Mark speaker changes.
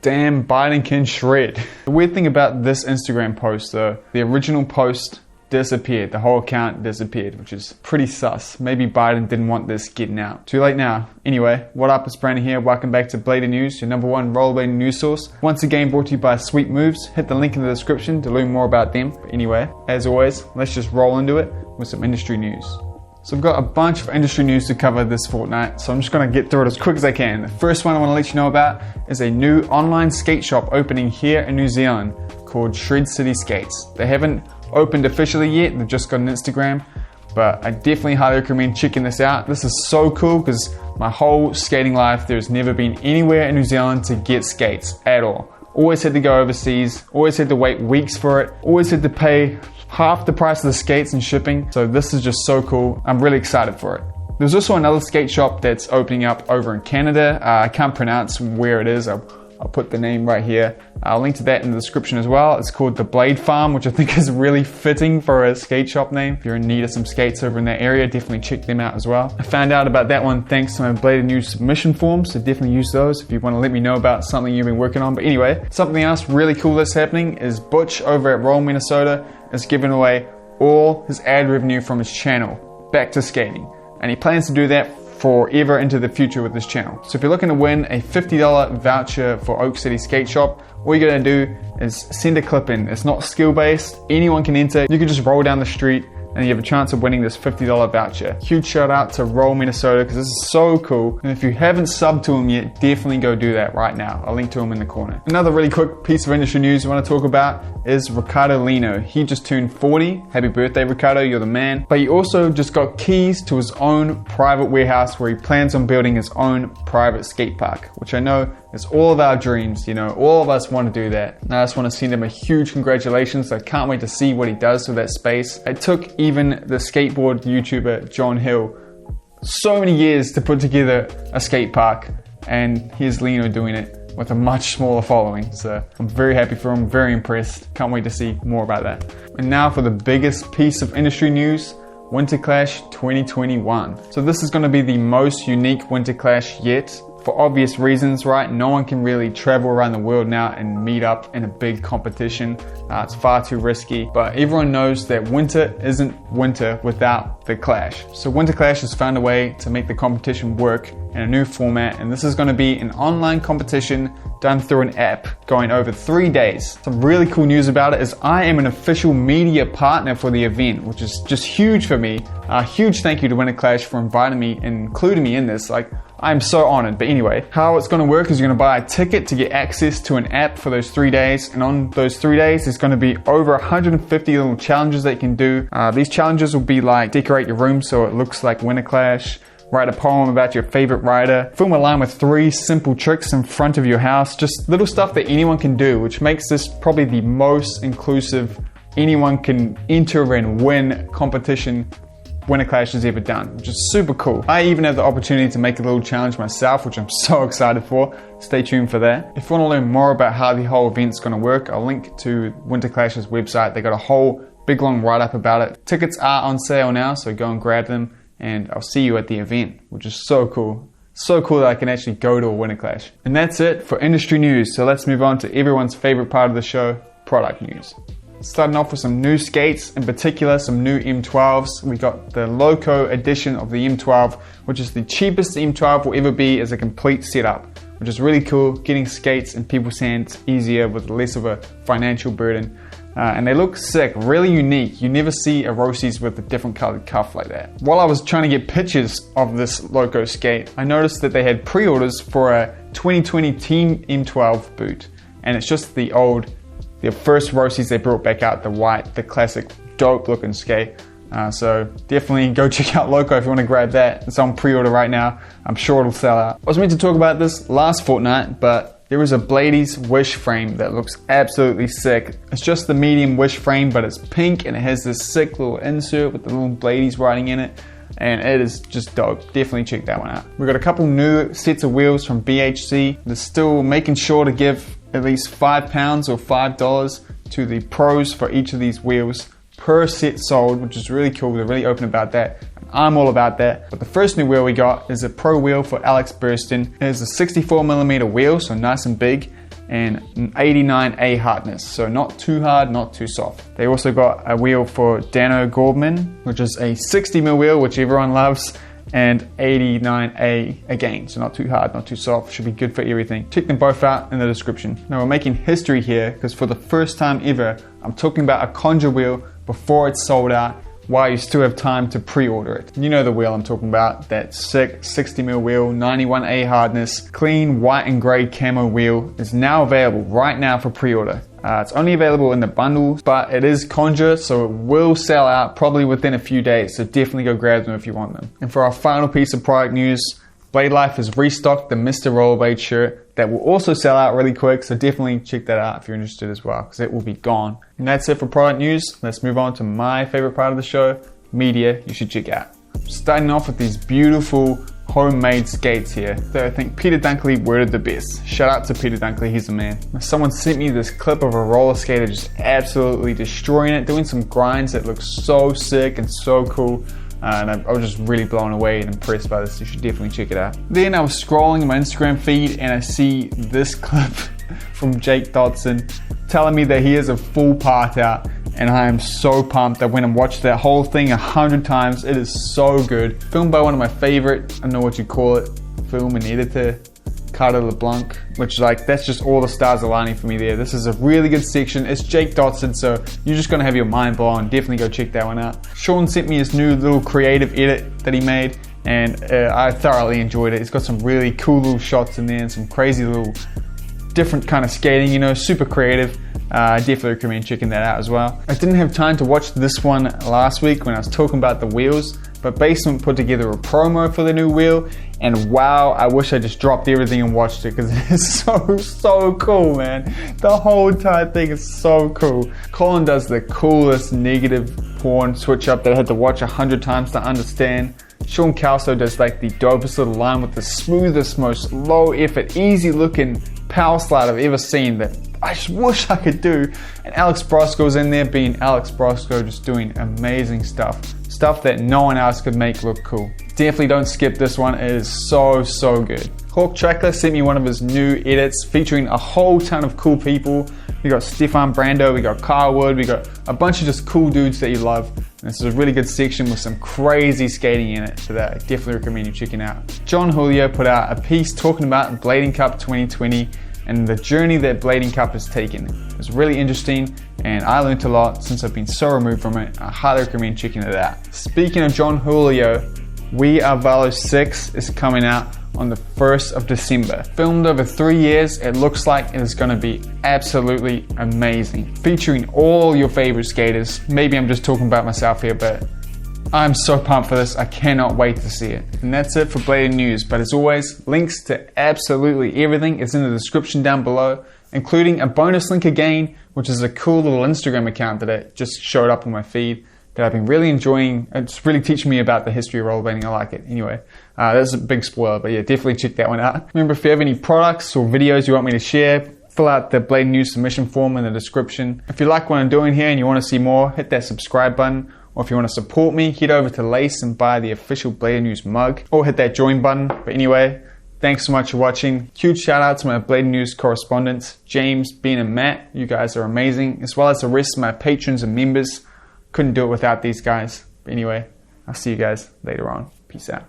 Speaker 1: Damn, Biden can shred. The weird thing about this Instagram post though, the original post disappeared. The whole account disappeared, which is pretty sus. Maybe Biden didn't want this getting out. Too late now. Anyway, what up, it's Brandon here. Welcome back to Blading News, your #1 rollerblading news source. Once again brought to you by Sweet Moves. Hit the link in the description to learn more about them. But anyway, as always, let's just roll into it with some industry news. So I've got a bunch of industry news to cover this fortnight, so I'm just going to get through it as quick as I can. The first one I want to let you know about is a new online skate shop opening here in New Zealand called Shred City Skates. They haven't opened officially yet, they've just got an Instagram, but I definitely highly recommend checking this out. This is so cool because my whole skating life there's never been anywhere in New Zealand to get skates at all. Always had to go overseas, always had to wait weeks for it, always had to pay half the price of the skates and shipping, so this is just so cool. I'm really excited for it. There's also another skate shop that's opening up over in Canada. I can't pronounce where it is. I'll put the name right here. I'll link to that in the description as well. It's called The Blade Farm, which I think is really fitting for a skate shop name. If you're in need of some skates over in that area, definitely check them out as well. I found out about that one thanks to my Blading News submission forms, so definitely use those if you want to let me know about something you've been working on. But anyway, something else really cool that's happening is Butch over at Roll, Minnesota is giving away all his ad revenue from his channel back to skating. And he plans to do that forever into the future with this channel. So if you're looking to win a $50 voucher for Oak City Skate Shop, all you gotta do is send a clip in. It's not skill based, anyone can enter. You can just roll down the street and you have a chance of winning this $50 voucher. Huge shout out to Roll Minnesota because this is so cool. And if you haven't subbed to him yet, definitely go do that right now. I'll link to him in the corner. Another really quick piece of industry news I want to talk about is Ricardo Lino. He just turned 40. Happy birthday, Ricardo, you're the man. But he also just got keys to his own private warehouse where he plans on building his own private skate park, which I know is all of our dreams, you know, all of us want to do that. And I just want to send him a huge congratulations. I can't wait to see what he does with that space. It took even the skateboard YouTuber John Hill so many years to put together a skate park, and here's Lino doing it with a much smaller following. So I'm very happy for him, very impressed. Can't wait to see more about that. And now for the biggest piece of industry news, Winterclash 2021. So this is going to be the most unique Winterclash yet. For obvious reasons, right? No one can really travel around the world now and meet up in a big competition. It's far too risky, but everyone knows that winter isn't winter without the Clash. So Winterclash has found a way to make the competition work in a new format, and this is going to be an online competition done through an app going over 3 days. Some really cool news about it is I am an official media partner for the event, which is just huge for me. A huge thank you to Winterclash for inviting me and including me in this. I'm so honored. But anyway, how it's going to work is you're going to buy a ticket to get access to an app for those 3 days. And on those 3 days, there's going to be over 150 little challenges that you can do. These challenges will be like decorate your room so it looks like Winterclash, write a poem about your favorite rider, film a line with 3 simple tricks in front of your house. Just little stuff that anyone can do, which makes this probably the most inclusive anyone can enter and win competition Winterclash has ever done, which is super cool. I even have the opportunity to make a little challenge myself, which I'm so excited for. Stay tuned for that. If you want to learn more about how the whole event's going to work, I'll link to Winterclash's website. They got a whole big long write-up about it. Tickets are on sale now, so go and grab them, and I'll see you at the event, which is so cool. So cool that I can actually go to a Winterclash. And that's it for industry news, so let's move on to everyone's favorite part of the show, product news. Starting off with some new skates, in particular some new M12s. We got the Loco edition of the M12, which is the cheapest the M12 will ever be as a complete setup, which is really cool, getting skates in people's hands easier with less of a financial burden. And they look sick, really unique. You never see a Roces with a different colored cuff like that. While I was trying to get pictures of this Loco skate, I noticed that they had pre-orders for a 2020 Team M12 boot. And it's just the first Roces they brought back out, the white, the classic, dope looking skate. So definitely go check out Loco if you want to grab that. It's on pre-order right now. I'm sure it'll sell out. I was meant to talk about this last fortnight, but there is a Bladies Wish frame that looks absolutely sick. It's just the medium Wish frame, but it's pink and it has this sick little insert with the little Bladies writing in it. And it is just dope. Definitely check that one out. We've got a couple new sets of wheels from BHC. They're still making sure to give at least £5 or $5 to the pros for each of these wheels per set sold, which is really cool. They're really open about that. I'm all about that. But the first new wheel we got is a pro wheel for Alex Burston. It is a 64mm wheel, so nice and big, and an 89A hardness, so not too hard, not too soft. They also got a wheel for Dano Gorbman, which is a 60mm wheel, which everyone loves, and 89A again, so not too hard, not too soft, should be good for everything. Check them both out in the description. Now we're making history here because for the first time ever, I'm talking about a Conjure wheel before it's sold out, while you still have time to pre-order it. You know the wheel I'm talking about, that sick 60mm wheel, 91A hardness, clean white and gray camo wheel is now available right now for pre-order. It's only available in the bundles, but it is Conjure, so it will sell out probably within a few days, so definitely go grab them if you want them. And for our final piece of product news, Blade Life has restocked the Mr. Rollerblade shirt that will also sell out really quick, so definitely check that out if you're interested as well, because it will be gone. And that's it for product news. Let's move on to my favorite part of the show, media you should check out. Starting off with these beautiful homemade skates here that I think Peter Dunkley worded the best. Shout out to Peter Dunkley, he's the man. Someone sent me this clip of a roller skater just absolutely destroying it, doing some grinds that look so sick and so cool. And I was just really blown away and impressed by this. You should definitely check it out. Then I was scrolling my Instagram feed and I see this clip from Jake Dodson telling me that he has a full part out, and I am so pumped. I went and watched that whole thing 100 times. It is so good. Filmed by one of my favorite, I don't know what you call it, film and editor, Ricardo Lino, which that's just all the stars aligning for me there. This is a really good section. It's Jake Dodson, so you're just gonna have your mind blown. Definitely go check that one out. Sean sent me his new little creative edit that he made, and I thoroughly enjoyed it. It's got some really cool little shots in there and some crazy little different kind of skating, you know, super creative. I definitely recommend checking that out as well. I didn't have time to watch this one last week when I was talking about the wheels, but Basement put together a promo for the new wheel, and wow, I wish I just dropped everything and watched it because it is so cool, man. The whole entire thing is so cool. Colin does the coolest negative porn switch up that I had to watch 100 times to understand. Sean Calso does the dopest little line with the smoothest, most low effort, easy looking power slide I've ever seen that I just wish I could do. And Alex Brosco's in there being Alex Brosco, just doing amazing stuff that no one else could make look cool. Definitely don't skip this one, it is so good. Hawk Trackler sent me one of his new edits featuring a whole ton of cool people. We got Stefan Brando, we got Kyle Wood, we got a bunch of just cool dudes that you love. And this is a really good section with some crazy skating in it, so that I definitely recommend you checking out. John Julio put out a piece talking about Blading Cup 2020 and the journey that Blading Cup has taken. It was really interesting and I learned a lot since I've been so removed from it. I highly recommend checking it out. Speaking of John Julio, We Are Valo 6 is coming out on the 1st of December. Filmed over 3 years, it looks like it is going to be absolutely amazing. Featuring all your favorite skaters. Maybe I'm just talking about myself here, but I'm so pumped for this. I cannot wait to see it. And that's it for Blading News. But as always, links to absolutely everything is in the description down below, including a bonus link again, which is a cool little Instagram account that just showed up on my feed that I've been really enjoying. It's really teaching me about the history of rollerblading. I like it. Anyway, that's a big spoiler, but yeah, definitely check that one out. Remember, if you have any products or videos you want me to share, fill out the Blading News submission form in the description. If you like what I'm doing here and you want to see more, hit that subscribe button. Or if you want to support me, head over to Lace and buy the official Blading News mug, or hit that join button. But anyway, thanks so much for watching. Huge shout out to my Blading News correspondents, James, Ben and Matt. You guys are amazing, as well as the rest of my patrons and members. Couldn't do it without these guys. But anyway, I'll see you guys later on. Peace out.